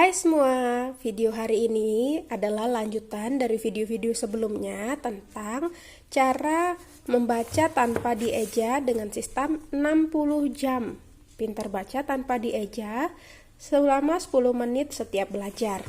Hai semua, video hari ini adalah lanjutan dari video-video sebelumnya tentang cara membaca tanpa dieja dengan sistem 60 jam. Pintar baca tanpa dieja selama 10 menit setiap belajar.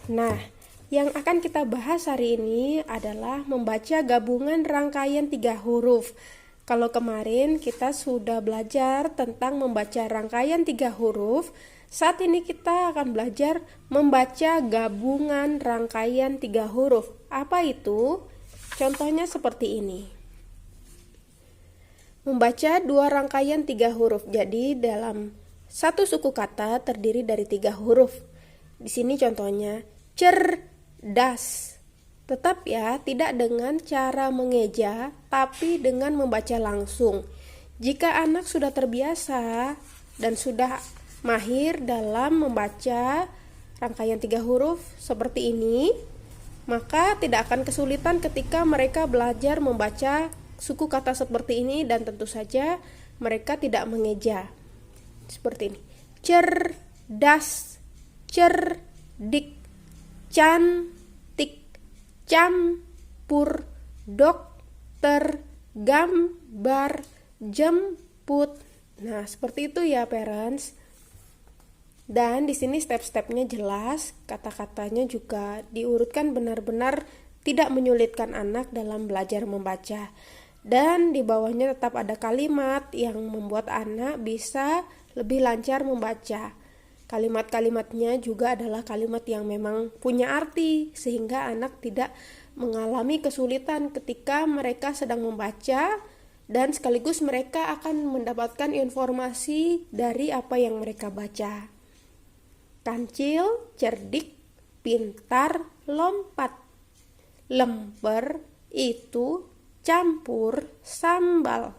Nah, yang akan kita bahas hari ini adalah membaca gabungan rangkaian 3 huruf. Kalau kemarin kita sudah belajar tentang membaca rangkaian 3 huruf, saat ini kita akan belajar membaca gabungan rangkaian 3 huruf. Apa itu? Contohnya seperti ini. Membaca 2 rangkaian 3 huruf. Jadi dalam satu suku kata terdiri dari 3 huruf. Di sini contohnya cerdas. Tetap ya, tidak dengan cara mengeja, tapi dengan membaca langsung. Jika anak sudah terbiasa dan sudah mahir dalam membaca rangkaian 3 huruf seperti ini, maka tidak akan kesulitan ketika mereka belajar membaca suku kata seperti ini, dan tentu saja mereka tidak mengeja. Seperti ini. Cerdas, cerdik, cantik, campur, dokter, gambar, jemput. Nah, seperti itu ya parents. Dan di sini step-stepnya jelas, kata-katanya juga diurutkan benar-benar tidak menyulitkan anak dalam belajar membaca. Dan di bawahnya tetap ada kalimat yang membuat anak bisa lebih lancar membaca. Kalimat-kalimatnya juga adalah kalimat yang memang punya arti, sehingga anak tidak mengalami kesulitan ketika mereka sedang membaca, dan sekaligus mereka akan mendapatkan informasi dari apa yang mereka baca. Kancil, cerdik, pintar, lompat. Lemper itu campur sambal.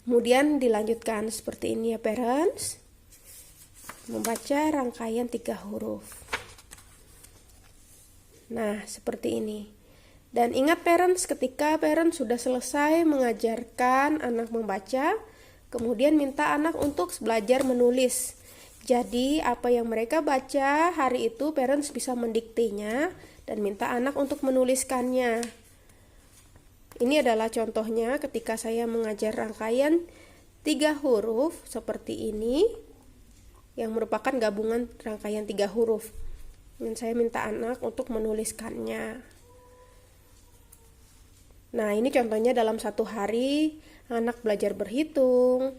Kemudian dilanjutkan seperti ini ya parents. Membaca rangkaian 3 huruf. Nah, seperti ini. Dan ingat parents, ketika parents sudah selesai mengajarkan anak membaca, kemudian minta anak untuk belajar menulis. Jadi apa yang mereka baca hari itu parents bisa mendiktenya dan minta anak untuk menuliskannya. Ini adalah contohnya ketika saya mengajar rangkaian 3 huruf seperti ini, yang merupakan gabungan rangkaian 3 huruf. Dan saya minta anak untuk menuliskannya. Nah, ini contohnya dalam 1 hari anak belajar berhitung.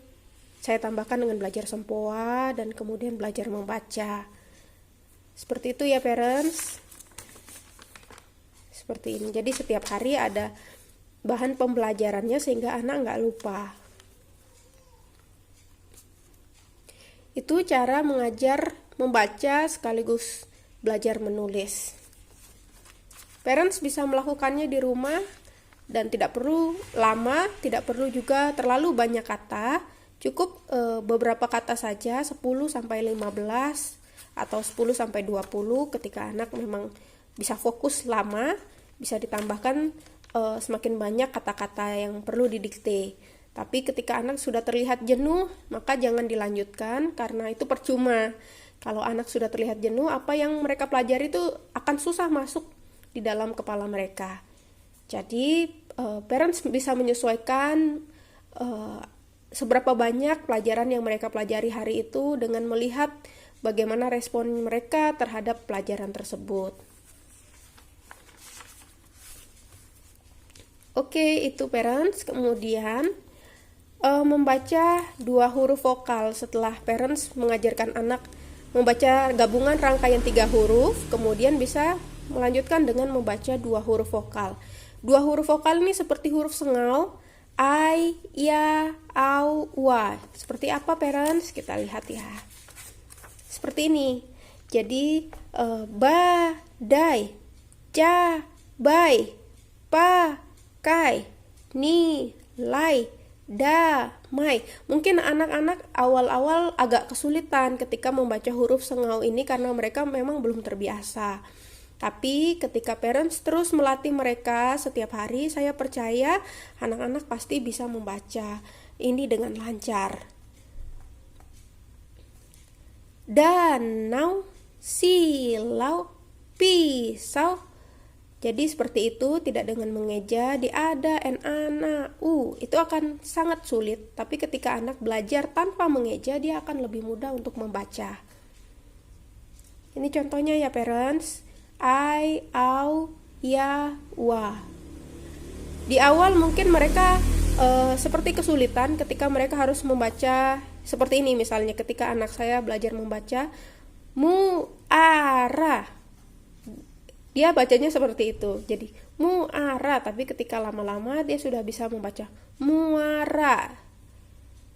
Saya tambahkan dengan belajar sempoa dan kemudian belajar membaca. Seperti itu ya parents. Seperti ini. Jadi setiap hari ada bahan pembelajarannya sehingga anak nggak lupa. Itu cara mengajar membaca sekaligus belajar menulis. Parents bisa melakukannya di rumah dan tidak perlu lama, tidak perlu juga terlalu banyak kata. Cukup beberapa kata saja, 10-15 atau 10-20. Ketika anak memang bisa fokus lama, bisa ditambahkan semakin banyak kata-kata yang perlu didikte. Tapi ketika anak sudah terlihat jenuh, maka jangan dilanjutkan karena itu percuma. Kalau anak sudah terlihat jenuh, apa yang mereka pelajari itu akan susah masuk di dalam kepala mereka. Jadi parents bisa menyesuaikan seberapa banyak pelajaran yang mereka pelajari hari itu dengan melihat bagaimana respon mereka terhadap pelajaran tersebut. Oke, itu parents. Kemudian membaca 2 huruf vokal. Setelah parents mengajarkan anak membaca gabungan rangkaian 3 huruf, kemudian bisa melanjutkan dengan membaca 2 huruf vokal. 2 huruf vokal ini seperti huruf sengau. I, ya, au, wa. Seperti apa parents? Kita lihat ya. Seperti ini. Jadi badai, cabai, pakai, nilai, damai. Mungkin anak-anak awal-awal agak kesulitan ketika membaca huruf sengau ini karena mereka memang belum terbiasa. Tapi ketika parents terus melatih mereka setiap hari, saya percaya anak-anak pasti bisa membaca ini dengan lancar. danau, silau, pisau. Jadi seperti itu, tidak dengan mengeja di ada, n, ana, u. Itu akan sangat sulit, tapi ketika anak belajar tanpa mengeja, dia akan lebih mudah untuk membaca. Ini contohnya ya parents. I, au, ya, wa. Di awal mungkin mereka seperti kesulitan ketika mereka harus membaca seperti ini. Misalnya ketika anak saya belajar membaca muara, dia bacanya seperti itu, jadi muara, tapi ketika lama-lama dia sudah bisa membaca muara.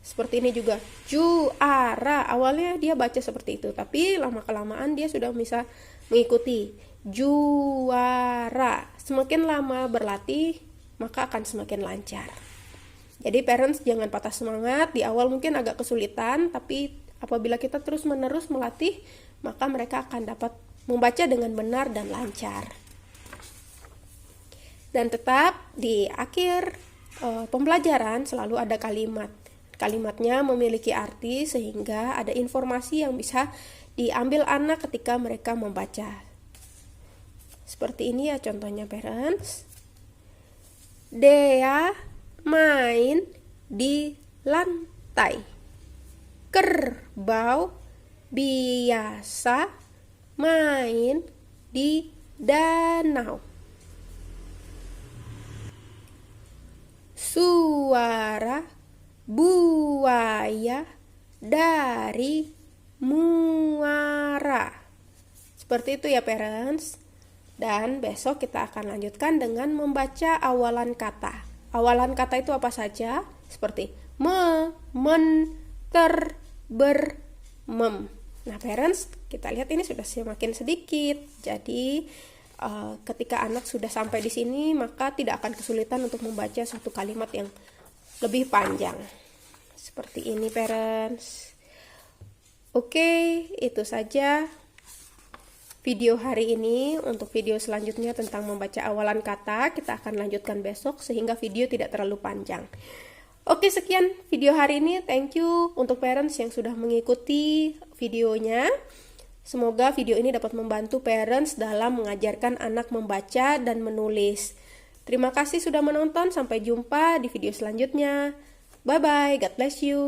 Seperti ini juga juara, awalnya dia baca seperti itu, tapi lama-kelamaan dia sudah bisa mengikuti juara. Semakin lama berlatih, maka akan semakin lancar. Jadi parents jangan patah semangat, di awal mungkin agak kesulitan, tapi apabila kita terus-menerus melatih, maka mereka akan dapat membaca dengan benar dan lancar. Dan tetap di akhir pembelajaran selalu ada kalimat. Kalimatnya memiliki arti sehingga ada informasi yang bisa diambil anak ketika mereka membaca. Seperti ini ya contohnya parents. Dea main di lantai. Kerbau biasa main di danau. Suara buaya dari muara. Seperti itu ya parents. Dan besok kita akan lanjutkan dengan membaca awalan kata. Awalan kata itu apa saja? Seperti me, men, ter, ber, mem. Nah parents, kita lihat ini sudah semakin sedikit. Jadi ketika anak sudah sampai di sini, maka tidak akan kesulitan untuk membaca suatu kalimat yang lebih panjang. Seperti ini parents. Oke, itu saja video hari ini. Untuk video selanjutnya tentang membaca awalan kata, kita akan lanjutkan besok sehingga video tidak terlalu panjang. Oke, sekian video hari ini. Thank you untuk parents yang sudah mengikuti videonya. Semoga video ini dapat membantu parents dalam mengajarkan anak membaca dan menulis. Terima kasih sudah menonton. Sampai jumpa di video selanjutnya. Bye-bye. God bless you.